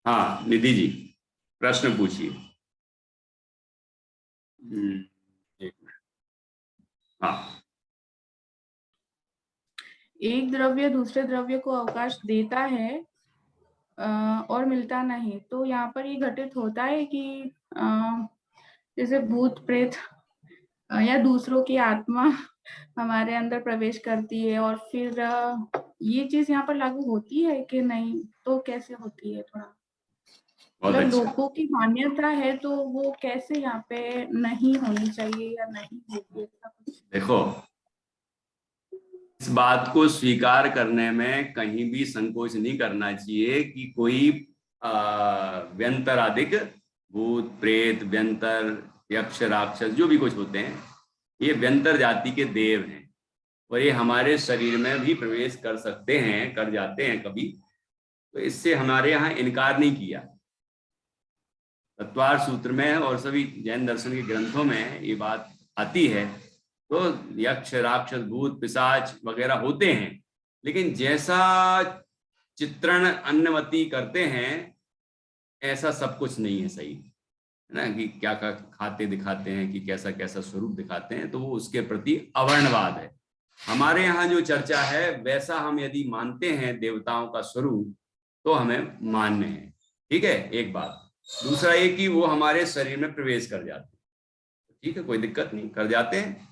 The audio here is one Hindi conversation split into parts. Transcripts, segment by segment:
हाँ निधि जी, प्रश्न पूछिए। एक मिनट। हाँ। एक द्रव्य दूसरे द्रव्य को अवकाश देता है और मिलता नहीं, तो यहाँ पर ये घटित होता है कि जैसे भूत प्रेत या दूसरों की आत्मा हमारे अंदर प्रवेश करती है, और फिर ये चीज यहाँ पर लागू होती है कि नहीं, तो कैसे होती है थोड़ा, बहुत मतलब अच्छा। लोगों की मान्यता है तो वो कैसे यहाँ पे नहीं होनी चाहिए या नहीं होगी, ऐसा कुछ। देखो, इस बात को स्वीकार करने में कहीं भी संकोच नहीं करना चाहिए कि कोई व्यंतरादिक भूत प्रेत व्यंतर यक्ष राक्षस जो भी कुछ होते हैं, ये व्यंतर जाति के देव हैं और ये हमारे शरीर में भी प्रवेश कर सकते हैं, कर जाते हैं कभी। तो इससे हमारे यहाँ इनकार नहीं किया। तत्वार सूत्र में और सभी जैन दर्शन के ग्रंथों में ये बात आती है। तो यक्ष राक्षस भूत पिशाच वगैरह होते हैं, लेकिन जैसा चित्रण अन्नवती करते हैं ऐसा सब कुछ नहीं है, सही है ना, कि क्या क्या खाते दिखाते हैं, कि कैसा कैसा स्वरूप दिखाते हैं, तो वो उसके प्रति अवर्णवाद है। हमारे यहाँ जो चर्चा है वैसा हम यदि मानते हैं देवताओं का स्वरूप तो हमें मान्य है। ठीक है, एक बात। दूसरा ये कि वो हमारे शरीर में प्रवेश कर जाते हैं, ठीक है, कोई दिक्कत नहीं, कर जाते हैं।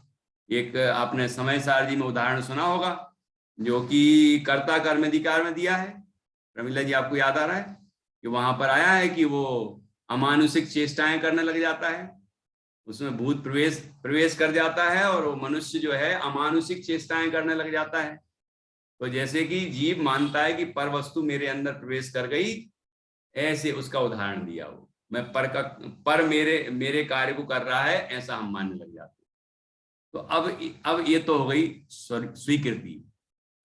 एक आपने समय सारणी में उदाहरण सुना होगा, जो कि कर्ता कर्म अधिकार में दिया है। प्रमिला जी, आपको याद आ रहा है कि वहां पर आया है कि वो अमानुषिक चेष्टाएं करने लग जाता है, उसमें भूत प्रवेश प्रवेश कर जाता है और वो मनुष्य जो है अमानुषिक चेष्टाएं करने लग जाता है। तो जैसे कि जीव मानता है कि पर वस्तु मेरे अंदर प्रवेश कर गई, ऐसे उसका उदाहरण दिया। वो मैं पर मेरे मेरे कार्य को कर रहा है, ऐसा हम मानने लग जाते हैं। तो अब ये तो हो गई स्वीकृति।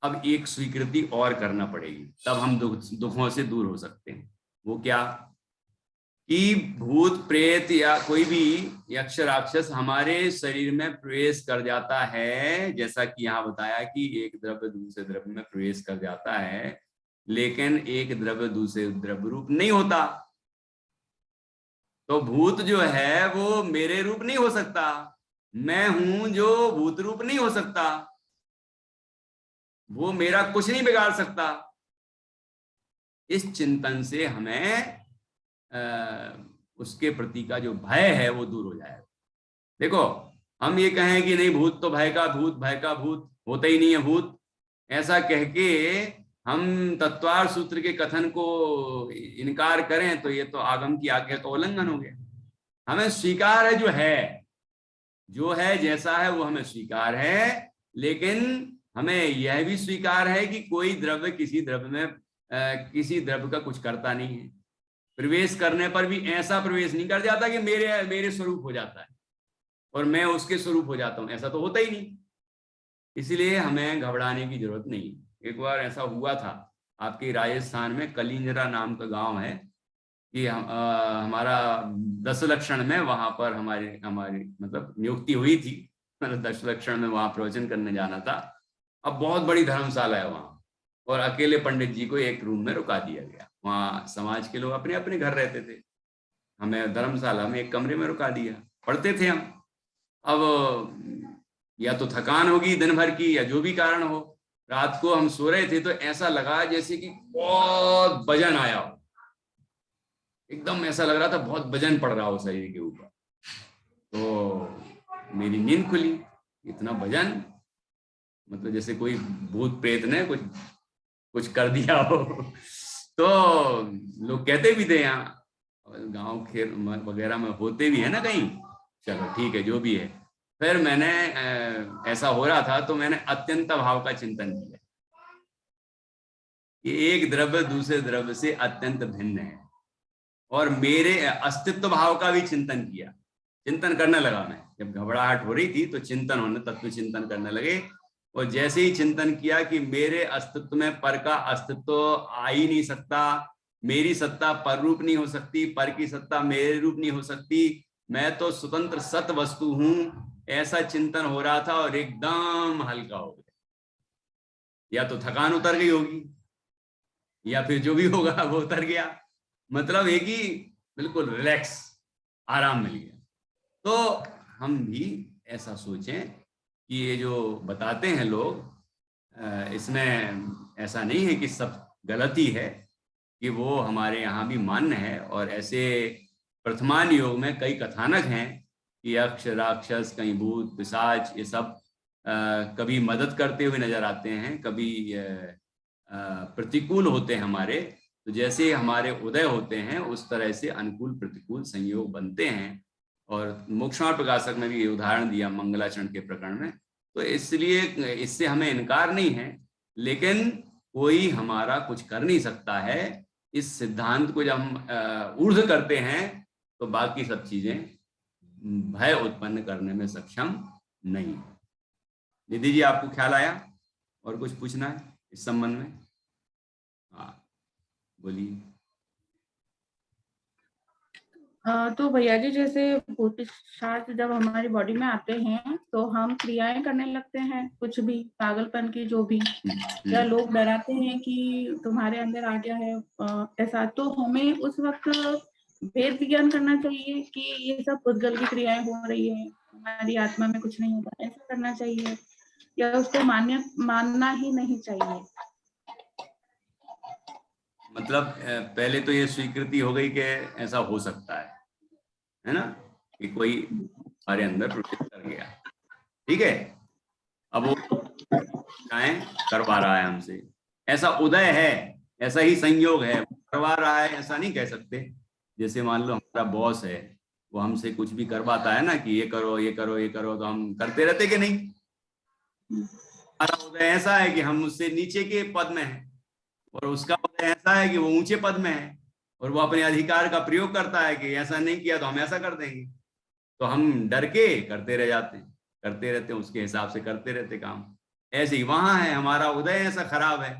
अब एक स्वीकृति और करना पड़ेगी, तब हम दुखों से दूर हो सकते हैं। वो क्या? कि भूत प्रेत या कोई भी यक्ष राक्षस हमारे शरीर में प्रवेश कर जाता है, जैसा कि यहाँ बताया कि एक द्रव्य दूसरे द्रव्य में प्रवेश कर जाता है, लेकिन एक द्रव्य दूसरे द्रव्य रूप नहीं होता। तो भूत जो है वो मेरे रूप नहीं हो सकता, मैं हूं जो भूत रूप नहीं हो सकता, वो मेरा कुछ नहीं बिगाड़ सकता। इस चिंतन से हमें उसके प्रति का जो भय है वो दूर हो जाएगा। देखो, हम ये कहें कि नहीं भूत तो भय का भूत, भय का भूत, होता ही नहीं है भूत, ऐसा कह के हम तत्वार सूत्र के कथन को इनकार करें तो ये तो आगम की आज्ञा का उल्लंघन हो गया। हमें स्वीकार है जो है जैसा है वो हमें स्वीकार है, लेकिन हमें यह भी स्वीकार है कि कोई द्रव्य किसी द्रव्य में किसी द्रव्य का कुछ करता नहीं है। प्रवेश करने पर भी ऐसा प्रवेश नहीं कर जाता कि मेरे मेरे स्वरूप हो जाता है और मैं उसके स्वरूप हो जाता हूं, ऐसा तो होता ही नहीं। इसलिए हमें घबराने की जरूरत नहीं। एक बार ऐसा हुआ था, आपके राजस्थान में कलिंजरा नाम का गांव है, कि हमारा दशलक्षण में वहां पर हमारी हमारी मतलब नियुक्ति हुई थी। मतलब दशलक्षण में वहां प्रवचन करने जाना था। अब बहुत बड़ी धर्मशाला है वहां, और अकेले पंडित जी को एक रूम में रुका दिया गया। वहां समाज के लोग अपने अपने घर रहते थे, हमें धर्मशाला में एक कमरे में रुका दिया। पढ़ते थे हम। अब या तो थकान होगी दिन भर की या जो भी कारण हो, रात को हम सो रहे थे तो ऐसा लगा जैसे कि बहुत वजन आया हो, एकदम ऐसा लग रहा था बहुत वजन पड़ रहा हो शरीर के ऊपर। तो मेरी नींद खुली, इतना वजन, मतलब जैसे कोई भूत प्रेत ने कुछ कुछ कर दिया हो। तो लोग कहते भी थे, यहाँ गांव खेत वगैरह में होते भी है ना कहीं। चलो ठीक है, जो भी है। फिर मैंने ऐसा हो रहा था तो मैंने अत्यंत भाव का चिंतन किया कि एक द्रव्य दूसरे द्रव्य से अत्यंत भिन्न है, और मेरे अस्तित्व भाव का भी चिंतन किया। चिंतन करने लगा मैं, जब घबराहट हो रही थी तो चिंतन होने, तत्व चिंतन करने लगे। और जैसे ही चिंतन किया कि मेरे अस्तित्व में पर का अस्तित्व आ ही नहीं सकता, मेरी सत्ता पर रूप नहीं हो सकती, पर की सत्ता मेरे रूप नहीं हो सकती, मैं तो स्वतंत्र सत वस्तु हूं, ऐसा चिंतन हो रहा था और एकदम हल्का हो गया। या तो थकान उतर गई होगी या फिर जो भी होगा वो उतर गया। मतलब एक ही बिल्कुल रिलैक्स, आराम मिल गया। तो हम भी ऐसा सोचें कि ये जो बताते हैं लोग, इसमें ऐसा नहीं है कि सब गलत ही है, कि वो हमारे यहाँ भी मान्य है। और ऐसे वर्तमान योग में कई कथानक हैं कि यक्ष राक्षस, कहीं भूत पिशाच, ये सब कभी मदद करते हुए नजर आते हैं, कभी प्रतिकूल होते हैं हमारे। तो जैसे हमारे उदय होते हैं उस तरह से अनुकूल प्रतिकूल संयोग बनते हैं। और मोक्षमार्ग प्रकाशक में भी ये उदाहरण दिया मंगलाचरण के प्रकरण में। तो इसलिए इससे हमें इनकार नहीं है, लेकिन कोई हमारा कुछ कर नहीं सकता है। इस सिद्धांत को जब हम ऊर्ध्व करते हैं तो बाकी सब चीजें भय उत्पन्न करने में सक्षम नहीं। निधि जी, आपको ख्याल आया और कुछ पूछना है इस संबंध में? हाँ, बोलिए। तो भैया जी, जैसे भूत पिशाच जब हमारी बॉडी में आते हैं तो हम क्रियाएं करने लगते हैं, कुछ भी पागलपन की जो भी, या लोग डराते हैं कि तुम्हारे अंदर आ गया है ऐसा। तो हमें उस वक्त वेद विज्ञान करना चाहिए कि ये सब उद्गल की क्रियाएं हो रही है, हमारी आत्मा में कुछ नहीं होता, ऐसा करना चाहिए, या उसको मानना ही नहीं चाहिए? मतलब पहले तो ये स्वीकृति हो गई कि ऐसा हो सकता है ना, कि कोई हमारे अंदर प्रवेश कर गया। ठीक है, अब वो करवा रहा है हमसे, ऐसा उदय है, ऐसा ही संयोग है, करवा रहा है ऐसा नहीं कह सकते। जैसे मान लो हमारा बॉस है, वो हमसे कुछ भी करवाता है ना, कि ये करो ये करो ये करो, तो हम करते रहते कि नहीं? हमारा उदय ऐसा है कि हम उससे नीचे के पद में हैं, और उसका उदय ऐसा है कि वो ऊंचे पद में है, और वो अपने अधिकार का प्रयोग करता है कि ऐसा नहीं किया तो हम ऐसा कर देंगे। तो हम डर के करते रह जाते हैं, करते रहते हैं, उसके हिसाब से करते रहते काम। ऐसे ही वहां है, हमारा उदय ऐसा खराब है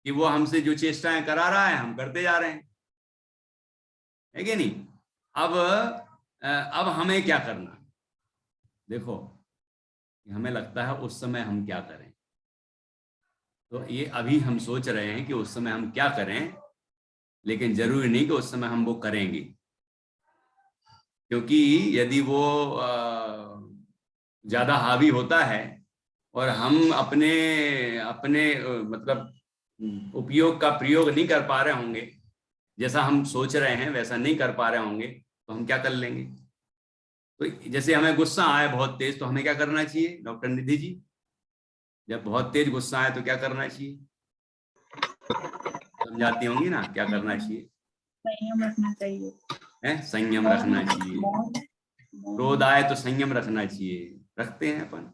कि वो हमसे जो चेष्टाएं करा रहा है हम करते जा रहे हैं, है कि नहीं? अब हमें क्या करना? देखो, हमें लगता है उस समय हम क्या करें, तो ये अभी हम सोच रहे हैं कि उस समय हम क्या करें, लेकिन जरूरी नहीं कि उस समय हम वो करेंगे। क्योंकि यदि वो ज्यादा हावी होता है और हम अपने अपने मतलब उपयोग का प्रयोग नहीं कर पा रहे होंगे, जैसा हम सोच रहे हैं वैसा नहीं कर पा रहे होंगे, तो हम क्या कर लेंगे? तो जैसे हमें गुस्सा आए बहुत तेज, तो हमें क्या करना चाहिए डॉक्टर निधि जी? जब बहुत तेज गुस्सा आए तो क्या करना चाहिए? समझाती होंगी ना क्या करना चाहिए? संयम रखना चाहिए। है, संयम रखना चाहिए। क्रोध आए तो संयम रखना चाहिए, रखते हैं अपन?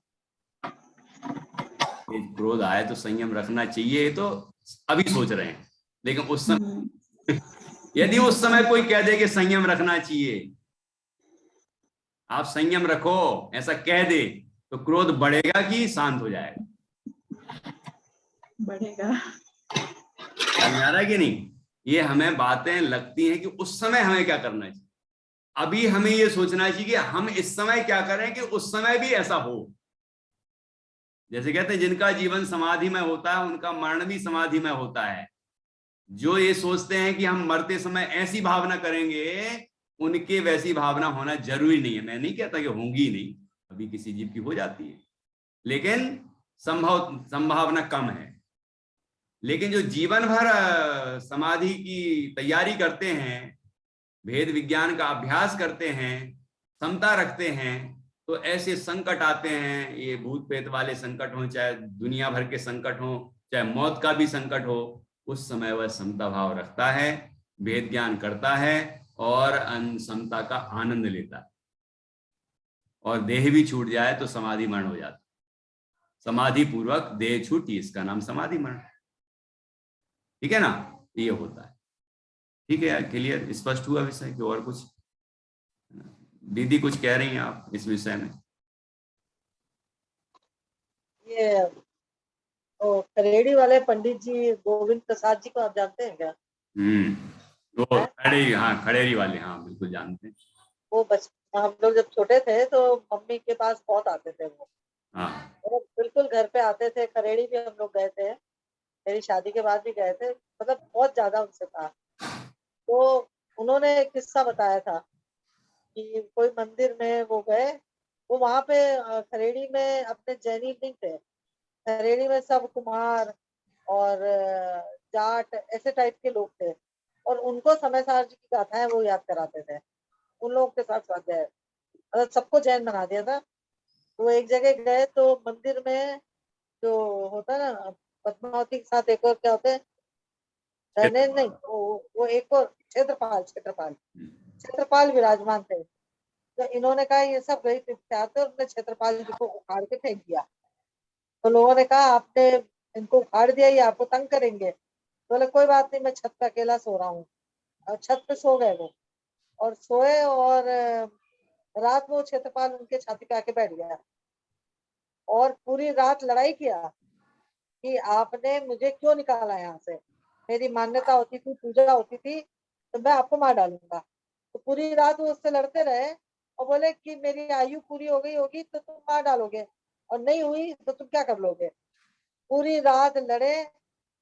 क्रोध आए तो संयम रखना चाहिए, तो अभी सोच रहे हैं। लेकिन उस समय यदि उस समय कोई कह दे कि संयम रखना चाहिए, आप संयम रखो, ऐसा कह दे, तो क्रोध बढ़ेगा कि शांत हो जाएगा? बढ़ेगा। समझ आ रहा है कि नहीं? ये हमें बातें लगती हैं कि उस समय हमें क्या करना चाहिए। अभी हमें ये सोचना चाहिए कि हम इस समय क्या करें कि उस समय भी ऐसा हो। जैसे कहते हैं जिनका जीवन समाधि में होता है उनका मरण भी समाधि में होता है। जो ये सोचते हैं कि हम मरते समय ऐसी भावना करेंगे, उनके वैसी भावना होना जरूरी नहीं है। मैं नहीं कहता कि होंगी नहीं, अभी किसी जीव की हो जाती है, लेकिन संभावना कम है। लेकिन जो जीवन भर समाधि की तैयारी करते हैं, भेद विज्ञान का अभ्यास करते हैं, क्षमता रखते हैं, तो ऐसे संकट आते हैं, ये भूत प्रेत वाले संकट हो, चाहे दुनिया भर के संकट हो, चाहे मौत का भी संकट हो, उस समय वह समता भाव रखता है, भेद ज्ञान करता है और समता का आनंद लेता है। और देह भी छूट जाए तो समाधि मरण हो जाता है। समाधि पूर्वक देह छूटी, इसका नाम समाधि मरण। ठीक है ना? ये होता है। ठीक है यार, क्लियर, स्पष्ट हुआ विषय कि और कुछ? दीदी कुछ कह रही हैं आप इस विषय में? ये तो खरेड़ी वाले पंडित जी गोविंद प्रसाद जी को आप जानते हैं क्या? वो खड़ेरी, हाँ खड़ेरी वाले, हाँ बिल्कुल जानते हैं। वो हम लोग जब छोटे थे तो मम्मी के पास बहुत आते थे वो। हाँ, वो बिल्कुल घर पे आते थे। खरेड़ी भी हम लोग गए थे, मेरी शादी के बाद भी गए थे, मतलब बहुत ज्यादा उनसे था। तो उन्होंने एक किस्सा बताया था कि कोई मंदिर में वो गए, वो वहां पे खरेड़ी में अपने जैनी नहीं थे, खरेड़ी में सब कुम्हार और जाट ऐसे टाइप के लोग थे, और उनको समय सार जी की गाथाएं वो याद कराते थे। उन लोगों के साथ स्वाध्याय, मतलब सबको जैन बना दिया था। तो एक जगह गए तो मंदिर में जो होता है ना, पद्मावती के साथ एक और क्या होते हैं, नहीं वो एक और क्षेत्रपाल क्षेत्रपाल क्षेत्रपाल विराजमान थे। तो इन्होंने कहा ये सब गई तीर्थ यात्रा, और उन्होंने क्षेत्रपाल जी को उखाड़ के फेंक दिया। तो लोगों ने कहा आपने इनको उखाड़ दिया, ये आपको तंग करेंगे। बोले कोई बात नहीं, मैं छत पे अकेला सो रहा हूँ। और छत पे सो गए वो, और सोए, और रात में वो क्षेत्रपाल उनके छाती पे आके बैठ गया, और पूरी रात लड़ाई किया कि आपने मुझे क्यों निकाला यहाँ से, मेरी मान्यता होती थी, पूजा होती थी, तो मैं आपको मार डालूंगा। तो पूरी रात वो उससे लड़ते रहे, और बोले कि मेरी आयु पूरी हो गई होगी तो तुम मार डालोगे, और नहीं हुई तो तुम क्या कर लोगे। पूरी रात लड़े,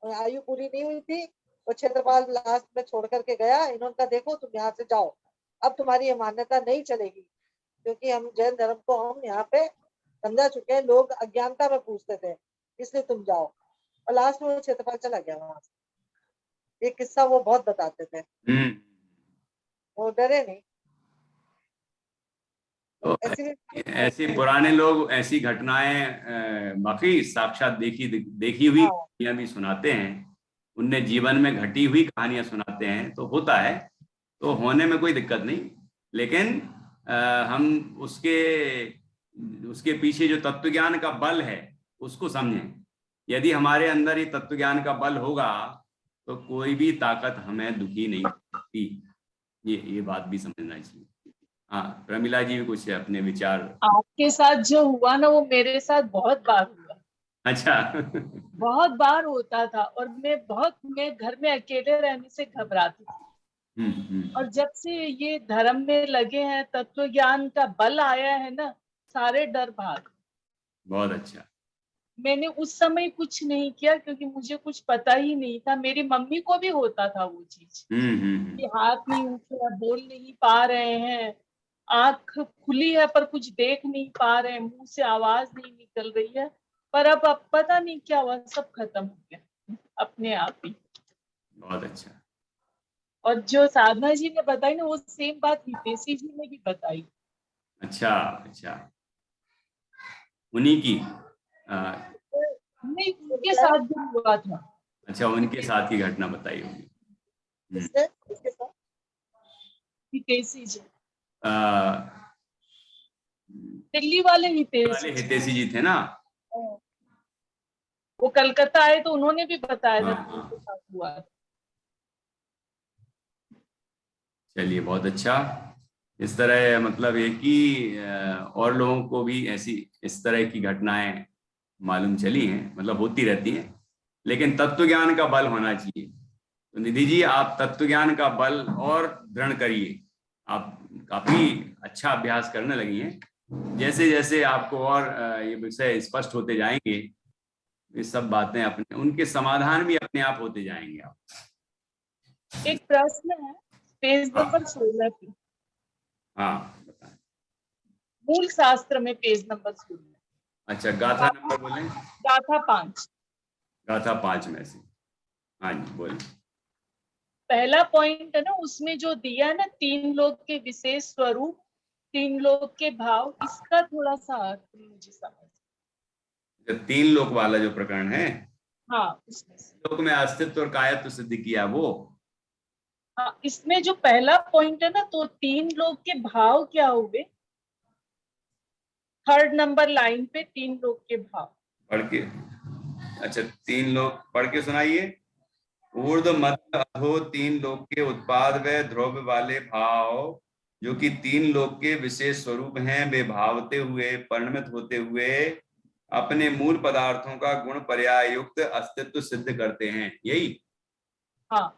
और आयु पूरी नहीं हुई थी। वो क्षेत्रपाल लास्ट में छोड़ करके गया। इन्होंने कहा देखो तुम यहाँ से जाओ, अब तुम्हारी ये मान्यता नहीं चलेगी, क्योंकि हम जैन धर्म को हम यहाँ पे समझा चुके हैं, लोग अज्ञानता में पूछते थे, इसलिए तुम जाओ। और लास्ट में वो क्षेत्रपाल चला गया वहां से। ये किस्सा वो बहुत बताते थे, वो डरे नहीं। तो ऐसी भी ऐसे पुराने लोग ऐसी घटनाएं बाकी साक्षात देखी हुई हाँ, कहानियां भी सुनाते हैं, उनने जीवन में घटी हुई कहानियां सुनाते हैं, तो होता है, तो होने में कोई दिक्कत नहीं। लेकिन हम उसके उसके पीछे जो तत्व ज्ञान का बल है उसको समझें। यदि हमारे अंदर ये तत्व ज्ञान का बल होगा तो कोई भी ताकत हमें दुखी नहीं करती। ये बात भी समझना चाहिए। हाँ, प्रमिला जी भी कुछ अपने विचार। आपके साथ जो हुआ ना वो मेरे साथ बहुत बार हुआ, अच्छा। बहुत बार होता था, और मैं घर में अकेले रहने से घबराती थी। और जब से ये धर्म में लगे हैं, तत्व ज्ञान का बल आया है ना, सारे डर भाग। बहुत अच्छा। मैंने उस समय कुछ नहीं किया क्योंकि मुझे कुछ पता ही नहीं था। मेरी मम्मी को भी होता था वो चीज कि हाथ नहीं उठ रहा, बोल नहीं पा रहे हैं, आंख खुली है पर कुछ देख नहीं पा रहे हैं, मुंह से आवाज नहीं निकल रही है। पर अब पता नहीं क्या हुआ, सब खत्म हो गया अपने आप ही। बहुत अच्छा। और जो साधना जी ने बताई ना, वो सेम बात हितेशी जी ने भी बताई। अच्छा अच्छा, उन्हीं की नहीं, उनके साथ भी हुआ था। अच्छा, उनके साथ की घटना बताई होगी। इससे इसके साथ हितेशी जी, अ, दिल्ली वाले हितेशी जी, हितेशी जी थे ना। वो कलकत्ता आए तो उन्होंने भी बताया था कि हाँ, उनके साथ हुआ था। चलिए बहुत अच्छा। इस तरह मतलब है कि और लोगों को भी ऐसी इस तरह की घटनाएं मालूम चली हैं, मतलब होती रहती हैं, लेकिन तत्व ज्ञान का बल होना चाहिए। तो निधि जी, आप तत्व ज्ञान का बल और दृढ़ करिए। आप काफी अच्छा अभ्यास करने लगी हैं। जैसे जैसे आपको और ये विषय स्पष्ट होते जाएंगे, ये सब बातें अपने उनके समाधान भी अपने आप होते जाएंगे। आप एक प्रश्न है पेज नंबर 16 पे, हाँ बताएं। मूल शास्त्र में पेज नंबर 16। अच्छा, गाथा नंबर बोलें। गाथा 5, गाथा 5 में से। हाँ जी बोलिए। पहला पॉइंट है ना, उसमें जो दिया है ना, 3 लोग के विशेष स्वरूप, 3 लोग के भाव, इसका थोड़ा सा अर्थ मुझे समझ। 3 लोक वाला जो प्रकरण है, हाँ, उसमें से लोक में अस्तित्व और कायत्व सिद्ध किया वो। हाँ, इसमें जो पहला पॉइंट है ना, तो 3 लोग के भाव क्या हुए, 3rd नंबर लाइन पे 3 लोग के भाव पढ़ के, अच्छा 3 लोक पढ़ के सुनाइए। ऊर्ध्व मध्य अधो 3 लोक के उत्पाद व ध्रुव वाले भाव, जो कि 3 लोक के विशेष स्वरूप हैं, वे भावते हुए परिणमित होते हुए अपने मूल पदार्थों का गुण पर्याय युक्त अस्तित्व सिद्ध करते हैं। यही। हाँ,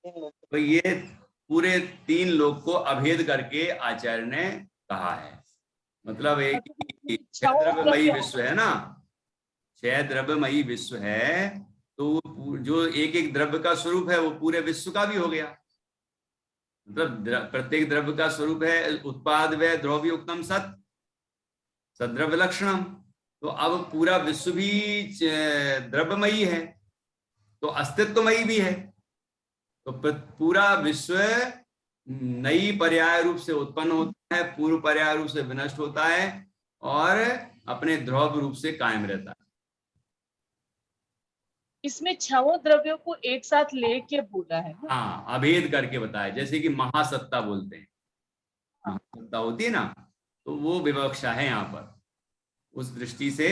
तो ये पूरे 3 लोक को अभेद करके आचार्य ने कहा है। मतलब एक छह द्रव्यमयी विश्व है ना, 6 द्रव्यमयी विश्व है, तो जो एक एक द्रव्य का स्वरूप है वो पूरे विश्व का भी हो गया। मतलब प्रत्येक द्रव्य का स्वरूप है उत्पाद व द्रव्योक्तम सत, सद्रव्य लक्षणम। तो अब पूरा विश्व भी द्रव्यमयी है, तो अस्तित्वमयी भी है। तो पूरा विश्व नई पर्याय रूप से उत्पन्न होता है, पूर्व पर्याय रूप से विनष्ट होता है और अपने ध्रुव रूप से कायम रहता है। इसमें छहों द्रव्यों को एक साथ लेके बोला है ना? हाँ, अभेद करके बताया, जैसे कि महासत्ता बोलते हैं, महासत्ता होती है ना, तो वो विवक्षा है यहाँ पर। उस दृष्टि से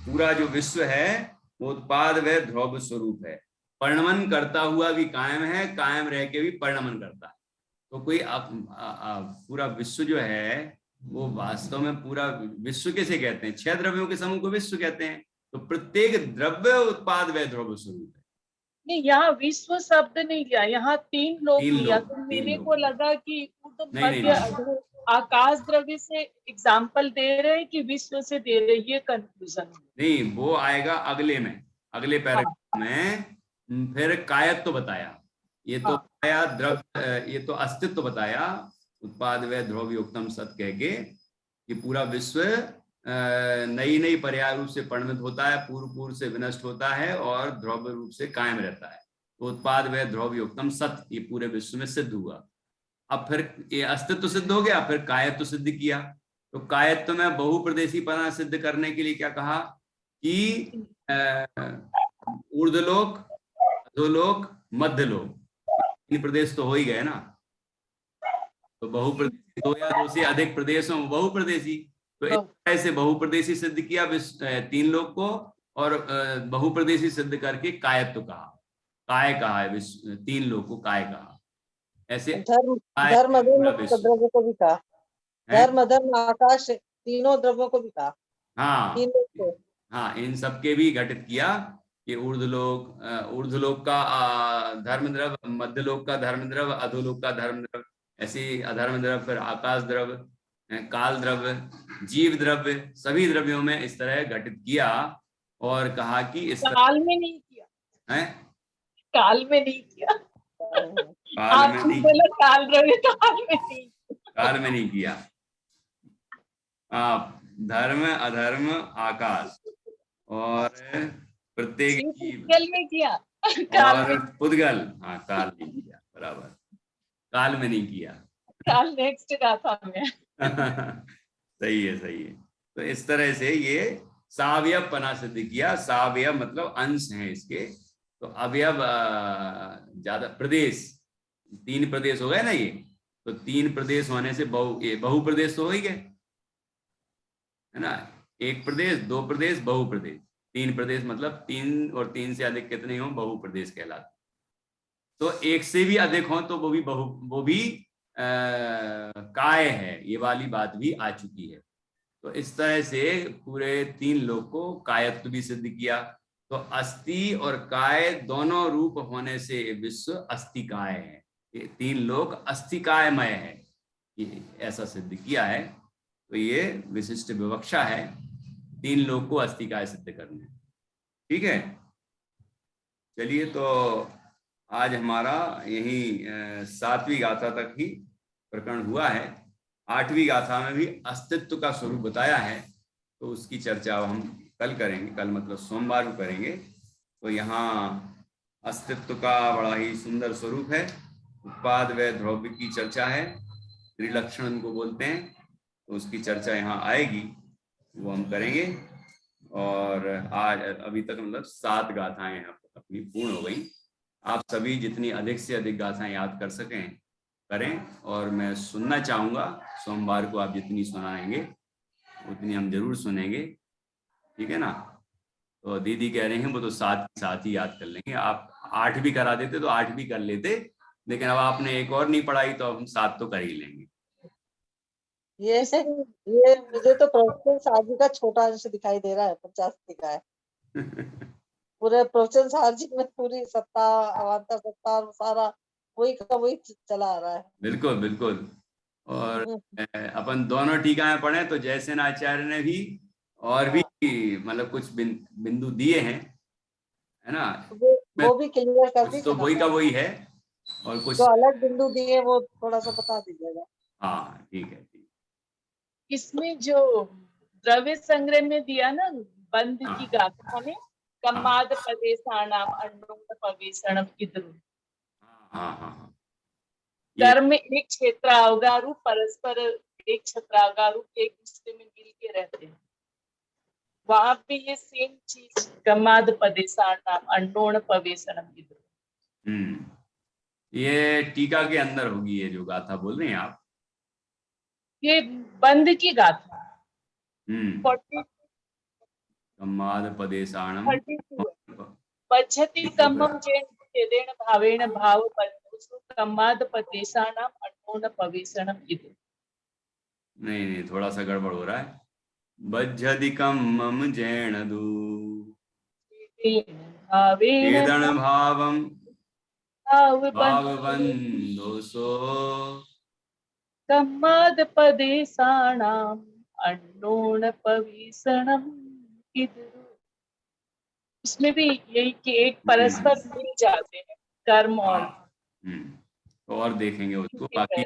पूरा जो विश्व है वो उत्पाद व ध्रुव स्वरूप है, परिणमन करता हुआ भी कायम है, कायम रह के भी परिणमन करता है। तो कोई पूरा विश्व जो है वो वास्तव में पूरा विश्व कैसे कहते हैं? 6 द्रव्यों के समूह को विश्व कहते हैं। तो प्रत्येक द्रव्य उत्पाद व ध्रुव स्वरूप है। नहीं, यहाँ विश्व शब्द नहीं लिया, यहाँ 3 लोग लिया। तो मेरे को लगा कि मध्य आकाश द्रव्य से एग्जाम्पल दे रहे हैं कि विश्व से दे रहे हैं, ये कंफ्यूजन नहीं, वो आएगा अगले में, अगले पैराग्राफ में। फिर कायत्व बताया, ये तो बताया द्रव्य, ये तो अस्तित्व बताया, उत्पाद व ध्रुवयोक्तम सत कह के कि पूरा विश्व नई नई पर्याय रूप से परिणमित होता है, पूर्व पूर्व से विनष्ट होता है और ध्रुव रूप से कायम रहता है। तो उत्पाद व ध्रुवयोक्तम सत ये पूरे विश्व में सिद्ध हुआ। अब फिर ये अस्तित्व सिद्ध हो गया, फिर कायत्व सिद्ध किया। तो कायत्व में बहुप्रदेशीपना सिद्ध करने के लिए क्या कहा कि ऊर्ध्वलोक, अधोलोक, मध्यलोक, 3 प्रदेश तो हो ही गए ना। तो बहुप्रदेशी 2 या 2 से अधिक प्रदेशों बहुप्रदेशी, तो इस तरह से बहुप्रदेशी सिद्ध किया 3 लोक को, और बहुप्रदेशी सिद्ध करके कायत्व कहा, काय कहा है, 3 लोक को काय कहा। ऐसे धर्म द्रव्य को भी कहा, धर्म धर्म आकाश तीनों द्रव्यों को भी कहा। हाँ हाँ, इन सबके भी घटित किया कि ऊर्ध्वलोक का धर्म द्रव, मध्यलोक का धर्म द्रव, अधोलोक का धर्म द्रव, ऐसे अधर्म द्रव, फिर आकाश द्रव, काल द्रव्य, जीव द्रव्य, सभी द्रव्यों में इस तरह घटित किया। और कहा कि इस काल में नहीं किया है, काल में नहीं किया, काल में नहीं, काल द्रव्य काल में नहीं किया। धर्म अधर्म आकाश और प्रत्येक जीव में किया, और पुद्गल, हाँ काल नहीं किया, बराबर, काल में नहीं किया, काल नेक्स्ट गाथा में। सही है, सही है। तो इस तरह से ये सावयव पना सिद्ध किया। सावयव मतलब अंश है इसके, तो अवयव ज्यादा, प्रदेश 3 प्रदेश हो गए ना ये, तो 3 प्रदेश होने से बहु प्रदेश तो हो ही गए, है ना। 1 प्रदेश, 2 प्रदेश, बहु प्रदेश, 3 प्रदेश, मतलब 3 और 3 से अधिक कितने हो, बहु प्रदेश कहलाते। तो 1 से भी अधिक हो तो वो भी काय है, ये वाली बात भी आ चुकी है। तो इस तरह से पूरे 3 लोक को कायत्व भी सिद्ध किया। तो अस्थि और काय दोनों रूप होने से विश्व अस्थिकाय है, ये 3 लोक अस्थिकायमय है, ये ऐसा सिद्ध किया है। तो ये विशिष्ट विवक्षा है 3 लोक को अस्थिकाय सिद्ध करने। ठीक है, चलिए, तो आज हमारा यही 7वीं गाथा तक ही प्रकरण हुआ है। 8वीं गाथा में भी अस्तित्व का स्वरूप बताया है, तो उसकी चर्चा हम कल करेंगे, कल मतलब सोमवार को करेंगे। तो यहाँ अस्तित्व का बड़ा ही सुंदर स्वरूप है, उत्पाद व ध्रुव की चर्चा है, त्रिलक्षण को बोलते हैं, तो उसकी चर्चा यहाँ आएगी, वो हम करेंगे। और आज अभी तक मतलब 7 गाथाएं यहाँ अपनी पूर्ण हो गई। आप सभी जितनी अधिक से अधिक गाथाएं याद कर सकें करें, और मैं सुनना चाहूँगा, सोमवार को आप जितनी सुनाएंगे उतनी हम जरूर सुनेंगे, ठीक है ना। तो दीदी कह रहे हैं वो तो 7 ही याद कर लेंगे, आप 8 भी करा देते तो 8 भी कर लेते, लेकिन अब आपने एक और नहीं पढ़ाई तो अब हम 7 तो कर ही लेंगे। ये मुझे तो प्रवचन सार जी का छोटा अंश दिखाई दे रहा है, 50 का है। पूरे प्रवचन सार जी में पूरी सत्ता, अवान्तर सत्ता और सारा वही का वही चला आ रहा है। बिल्कुल बिल्कुल। और अपन दोनों टीकाएं पढ़े तो जयसेन आचार्य ने भी और भी मतलब कुछ बिंदु दिए हैं, है ना। वो भी क्लियर कर दी, तो वही का वही है, और कुछ जो अलग बिंदु दिए वो थोड़ा सा बता दीजिएगा। हाँ ठीक है, ठीक। इसमें जो द्रव्य संग्रह में दिया ना, बंद की हाँ। गाथा में, कम्माद प्रदेशानाम अन्नोन पवेशणम इद्रु। हाँ हाँ हाँ, ये कर्म एक क्षेत्रावगारू परस्पर एक क्षेत्रावगारू एक दूसरे में मिल के रहते हैं, वहां पे ये सेम चीज कम्माद प्रदेशानाम अन्नोन पवेशणम इद्रु। ये टीका के अंदर होगी ये जो गाथा बोल रहे हैं आप। ये बंद की गाथा 42 कम्माद पदेशाणम 32 पच्छति कम्मम चेदेन भावेन भाव बंधुषु कम्माद पदेशानाम अन्नोन पवेशणम इति। नहीं, थोड़ा सा गड़बड़ हो रहा है। बज्झधिकम मम जैणदु भावेन वेदन भावम भाव भावबंधुसो कम्माद पदेशानाम अन्नोन पवेशणम इति। इसमें भी यही कि एक परस्पर मिल जाते हैं कर्म और तो और देखेंगे उसको। बाकी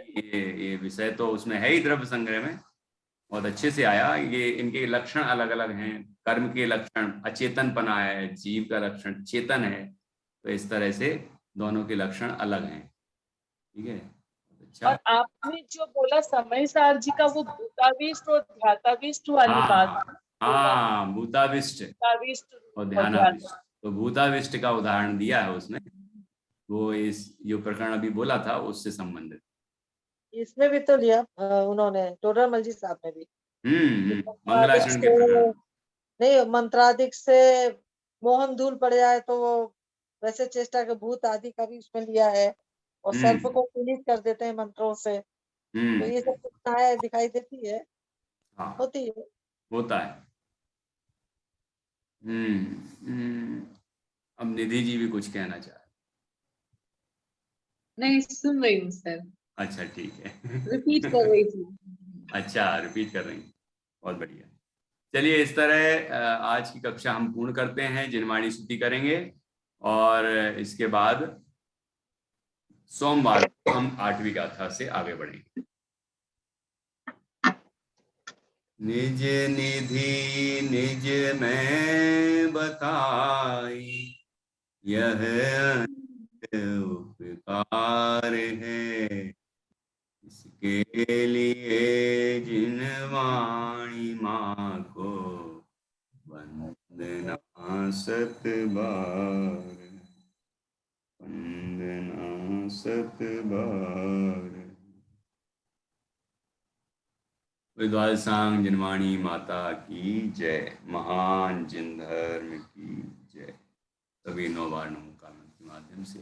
ये विषय तो उसमें है ही, द्रव्य संग्रह में बहुत अच्छे से आया। ये इनके लक्षण अलग अलग हैं। कर्म के लक्षण अचेतनपना है, जीव का लक्षण चेतन है, तो इस तरह से दोनों के लक्षण अलग हैं। ठीक है, अच्छा। और आपने जो बोला समय सार जी का, वो भूताविष्ट और ध्याताविष्ट वाली बात, हाँ, भूताविष्ट और ध्यानाविष्ट। तो भूताविष्ट का उदाहरण दिया है उसने, वो इस जो प्रकरण अभी बोला था उससे संबंधित। इसमें भी तो लिया उन्होंने, टोडरमल जी साहब ने भी। मंगलाचरण के प्रकरण। नहीं, मंत्राधिक से मोहन धूल पड़ जाए तो वो वैसे चेष्टा के भूत आदि का भी उसमें लिया है, और सर्प को पीड़ित कर देते हैं मंत्रों से। तो ये सब घटनाएं दिखाई देती है। हाँ, होती है, होता है। अब निधि जी भी कुछ कहना चाह रहे। नहीं, सुन रही हूँ सर। अच्छा, ठीक है। रिपीट कर रही थी। अच्छा, रिपीट कर रही हैं, बहुत बढ़िया। चलिए, इस तरह आज की कक्षा हम पूर्ण करते हैं। जिनवाणी स्तुति करेंगे और इसके बाद सोमवार को हम 8वीं गाथा से आगे बढ़ेंगे। निज निधि निज में बताई, यह उपकार है। इसके लिए जिनवाणी माँ को वंदना 7 बार, वंदना 7 बार। विद्वान सांग जिनवाणी माता की जय। महान जिन धर्म की जय। सभी 9 बार नमो कामन के माध्यम से